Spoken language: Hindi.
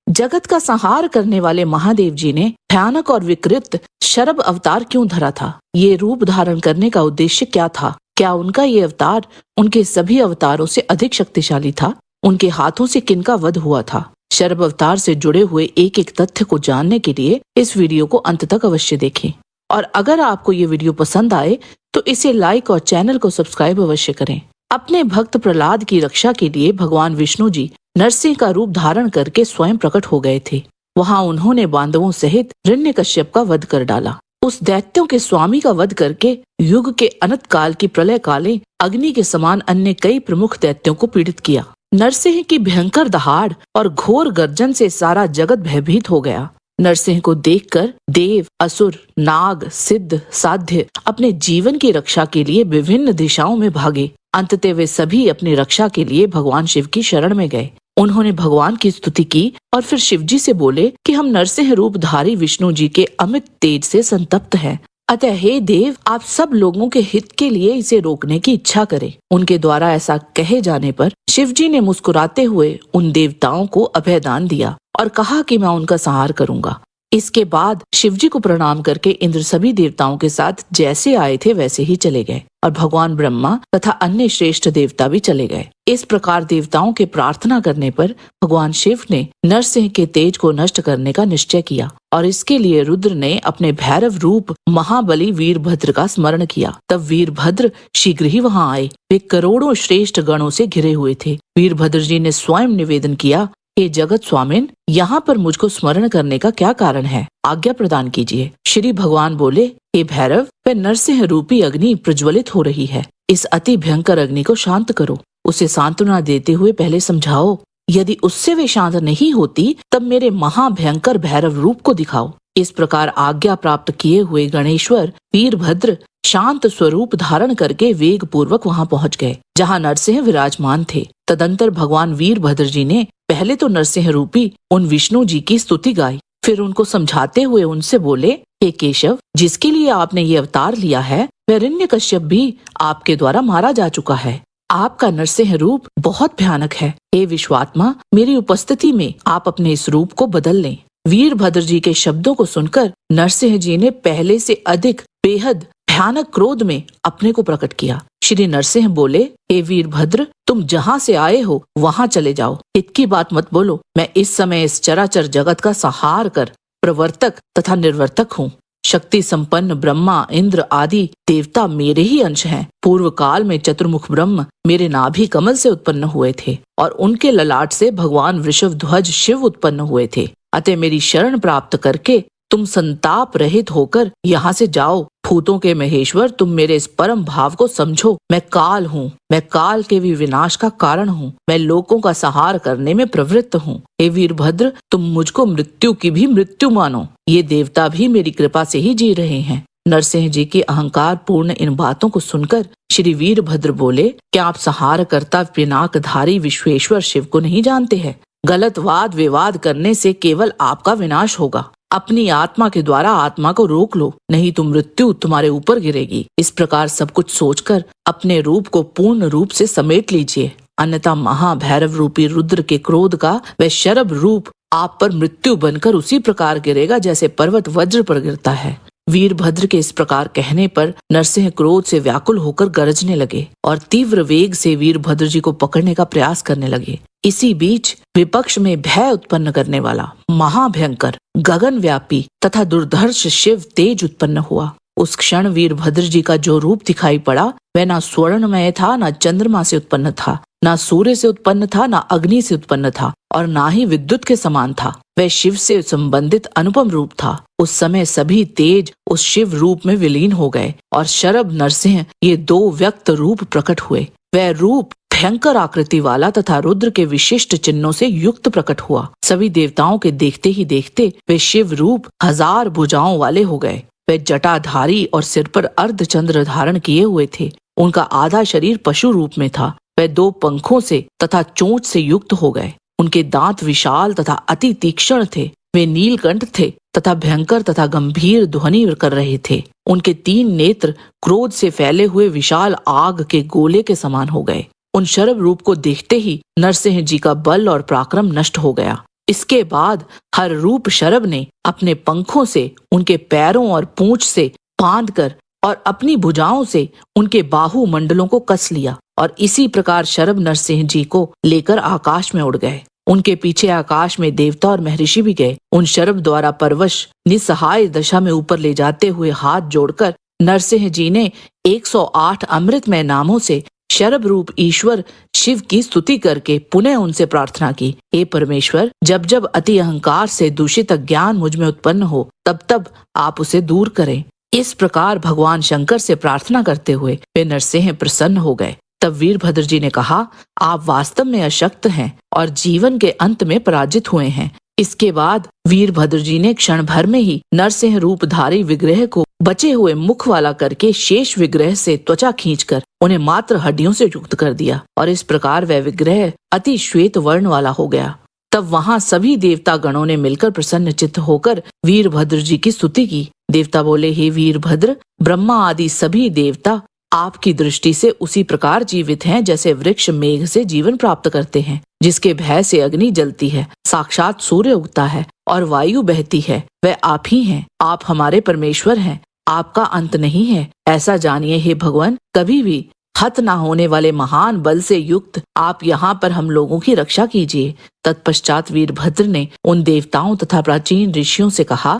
जगत का संहार करने वाले महादेव जी ने भयानक और विकृत शरभ अवतार क्यों धरा था? ये रूप धारण करने का उद्देश्य क्या था? क्या उनका ये अवतार उनके सभी अवतारों से अधिक शक्तिशाली था? उनके हाथों से किनका वध हुआ था? शरभ अवतार से जुड़े हुए एक एक तथ्य को जानने के लिए इस वीडियो को अंत तक अवश्य देखें। और अगर आपको ये वीडियो पसंद आए तो इसे लाइक और चैनल को सब्सक्राइब अवश्य करें। अपने भक्त प्रहलाद की रक्षा के लिए भगवान विष्णु जी नरसिंह का रूप धारण करके स्वयं प्रकट हो गए थे। वहाँ उन्होंने बांधवों सहित हिरण्यकश्यप का वध कर डाला। उस दैत्यों के स्वामी का वध करके युग के अनंत काल की प्रलय काले अग्नि के समान अन्य कई प्रमुख दैत्यों को पीड़ित किया। नरसिंह की भयंकर दहाड़ और घोर गर्जन से सारा जगत भयभीत हो गया। नरसिंह को देखकर देव, असुर, नाग, सिद्ध, साध्य अपने जीवन की रक्षा के लिए विभिन्न दिशाओं में भागे। अंततः वे सभी अपनी रक्षा के लिए भगवान शिव की शरण में गए। उन्होंने भगवान की स्तुति की और फिर शिव जी से बोले कि हम नरसिंह रूपधारी विष्णु जी के अमित तेज से संतप्त हैं। अतः हे देव, आप सब लोगों के हित के लिए इसे रोकने की इच्छा करें। उनके द्वारा ऐसा कहे जाने पर शिव जी ने मुस्कुराते हुए उन देवताओं को अभयदान दिया और कहा कि मैं उनका संहार करूंगा। इसके बाद शिव जी को प्रणाम करके इंद्र सभी देवताओं के साथ जैसे आए थे वैसे ही चले गए और भगवान ब्रह्मा तथा अन्य श्रेष्ठ देवता भी चले गए। इस प्रकार देवताओं के प्रार्थना करने पर भगवान शिव ने नरसिंह के तेज को नष्ट करने का निश्चय किया और इसके लिए रुद्र ने अपने भैरव रूप महाबली वीरभद्र का स्मरण किया। तब वीरभद्र शीघ्र ही वहाँ आए। वे करोड़ों श्रेष्ठ गणों से घिरे हुए थे। वीरभद्र जी ने स्वयं निवेदन किया, हे जगत स्वामिन, यहाँ पर मुझको स्मरण करने का क्या कारण है? आज्ञा प्रदान कीजिए। श्री भगवान बोले, हे भैरव, वह नरसिंह रूपी अग्नि प्रज्वलित हो रही है। इस अति भयंकर अग्नि को शांत करो। उसे सांत्वना देते हुए पहले समझाओ। यदि उससे वे शांत नहीं होती तब मेरे महाभयंकर भैरव रूप को दिखाओ। इस प्रकार आज्ञा प्राप्त किए हुए गणेश्वर वीरभद्र शांत स्वरूप धारण करके वेग पूर्वक वहाँ पहुँच गए जहाँ नरसिंह विराजमान थे। तदंतर भगवान वीरभद्र जी ने पहले तो नरसिंह रूपी उन विष्णु जी की स्तुति गाई, फिर उनको समझाते हुए उनसे बोले, हे केशव, जिसके लिए आपने ये अवतार लिया है वह हिरण्यकश्यप भी आपके द्वारा मारा जा चुका है। आपका नरसिंह रूप बहुत भयानक है। हे विश्वात्मा, मेरी उपस्थिति में आप अपने इस रूप को बदल लें। वीरभद्र जी के शब्दों को सुनकर नरसिंह जी ने पहले से अधिक बेहद भयानक क्रोध में अपने को प्रकट किया। श्री नरसिंह बोले, हे वीरभद्र, तुम जहाँ से आए हो वहाँ चले जाओ। हित की बात मत बोलो। मैं इस समय इस चराचर जगत का संहार कर प्रवर्तक तथा निर्वर्तक हूँ। शक्ति संपन्न ब्रह्मा, इंद्र आदि देवता मेरे ही अंश हैं। पूर्व काल में चतुर्मुख ब्रह्म मेरे नाभि कमल से उत्पन्न हुए थे और उनके ललाट से भगवान वृषभ ध्वज शिव उत्पन्न हुए थे। अतः मेरी शरण प्राप्त करके तुम संताप रहित होकर यहाँ से जाओ। भूतों के महेश्वर, तुम मेरे इस परम भाव को समझो। मैं काल हूँ। मैं काल के भी विनाश का कारण हूँ। मैं लोगों का संहार करने में प्रवृत्त हूँ। हे वीरभद्र, तुम मुझको मृत्यु की भी मृत्यु मानो। ये देवता भी मेरी कृपा से ही जी रहे हैं। नरसिंह जी की अहंकार पूर्ण इन बातों को सुनकर श्री वीरभद्र बोले, क्या आप संहार करता पिनाकधारी विश्वेश्वर शिव को नहीं जानते हैं? गलत वाद विवाद करने से केवल आपका विनाश होगा। अपनी आत्मा के द्वारा आत्मा को रोक लो, नहीं तो मृत्यु तुम्हारे ऊपर गिरेगी। इस प्रकार सब कुछ सोचकर अपने रूप को पूर्ण रूप से समेट लीजिए, अन्यथा महाभैरव रूपी रुद्र के क्रोध का वह शरभ रूप आप पर मृत्यु बनकर उसी प्रकार गिरेगा जैसे पर्वत वज्र पर गिरता है। वीरभद्र के इस प्रकार कहने पर नरसिंह क्रोध से व्याकुल होकर गरजने लगे और तीव्र वेग से वीरभद्र जी को पकड़ने का प्रयास करने लगे। इसी बीच विपक्ष में भय उत्पन्न करने वाला महाभयंकर गगनव्यापी तथा दुर्धर्ष शिव तेज उत्पन्न हुआ। उस क्षण वीरभद्र जी का जो रूप दिखाई पड़ा वह न स्वर्णमय था, न चंद्रमा से उत्पन्न था, न सूर्य से उत्पन्न था, न अग्नि से उत्पन्न था और न ही विद्युत के समान था। वह शिव से संबंधित अनुपम रूप था। उस समय सभी तेज उस शिव रूप में विलीन हो गए और शरभ नरसिंह ये दो व्यक्त रूप प्रकट हुए। वह रूप भयंकर आकृति वाला तथा रुद्र के विशिष्ट चिन्हों से युक्त प्रकट हुआ। सभी देवताओं के देखते ही देखते वे शिव रूप 1000 भुजाओं वाले हो गए। वे जटाधारी और सिर पर अर्धचंद्र धारण किए हुए थे। उनका आधा शरीर पशु रूप में था। वे 2 पंखों से तथा चोंच से युक्त हो गए। उनके दांत विशाल तथा अति तीक्ष्ण थे। वे नीलकंठ थे तथा भयंकर तथा गंभीर ध्वनि कर रहे थे। उनके 3 नेत्र क्रोध से फैले हुए विशाल आग के गोले के समान हो गए। उन शरभ रूप को देखते ही नरसिंह जी का बल और पराक्रम नष्ट हो गया। इसके बाद हर रूप शरभ ने अपने पंखों से उनके पैरों और पूंछ से बांधकर और अपनी भुजाओं से उनके बाहु मंडलों को कस लिया और इसी प्रकार शरभ नरसिंह जी को लेकर आकाश में उड़ गए। उनके पीछे आकाश में देवता और महर्षि भी गए। उन शरभ द्वारा परवश निसहाय दशा में ऊपर ले जाते हुए हाथ जोड़कर नरसिंह जी ने 108 अमृतमय नामों से शरभ रूप ईश्वर शिव की स्तुति करके पुनः उनसे प्रार्थना की, हे परमेश्वर, जब जब अति अहंकार से दूषित अज्ञान मुझ में उत्पन्न हो तब तब आप उसे दूर करें। इस प्रकार भगवान शंकर से प्रार्थना करते हुए वे नरसिंह प्रसन्न हो गए। तब वीरभद्र जी ने कहा, आप वास्तव में अशक्त हैं और जीवन के अंत में पराजित हुए हैं। इसके बाद वीरभद्र जी ने क्षण भर में ही नरसिंह रूपधारी विग्रह को बचे हुए मुख वाला करके शेष विग्रह से त्वचा खींचकर उन्हें मात्र हड्डियों से युक्त कर दिया और इस प्रकार वह विग्रह अति श्वेत वर्ण वाला हो गया। तब वहां सभी देवता गणों ने मिलकर प्रसन्न चित्त होकर वीरभद्र जी की स्तुति की। देवता बोले, हे वीरभद्र, ब्रह्मा आदि सभी देवता आपकी दृष्टि से उसी प्रकार जीवित हैं जैसे वृक्ष मेघ से जीवन प्राप्त करते हैं, जिसके भय से अग्नि जलती है, साक्षात सूर्य उगता है और वायु बहती है, वह आप ही हैं। आप हमारे परमेश्वर हैं, आपका अंत नहीं है। ऐसा जानिए हे भगवान, कभी भी हत न होने वाले महान बल से युक्त आप यहाँ पर हम लोगों की रक्षा कीजिए। तत्पश्चात वीरभद्र ने उन देवताओं तथा प्राचीन ऋषियों से कहा,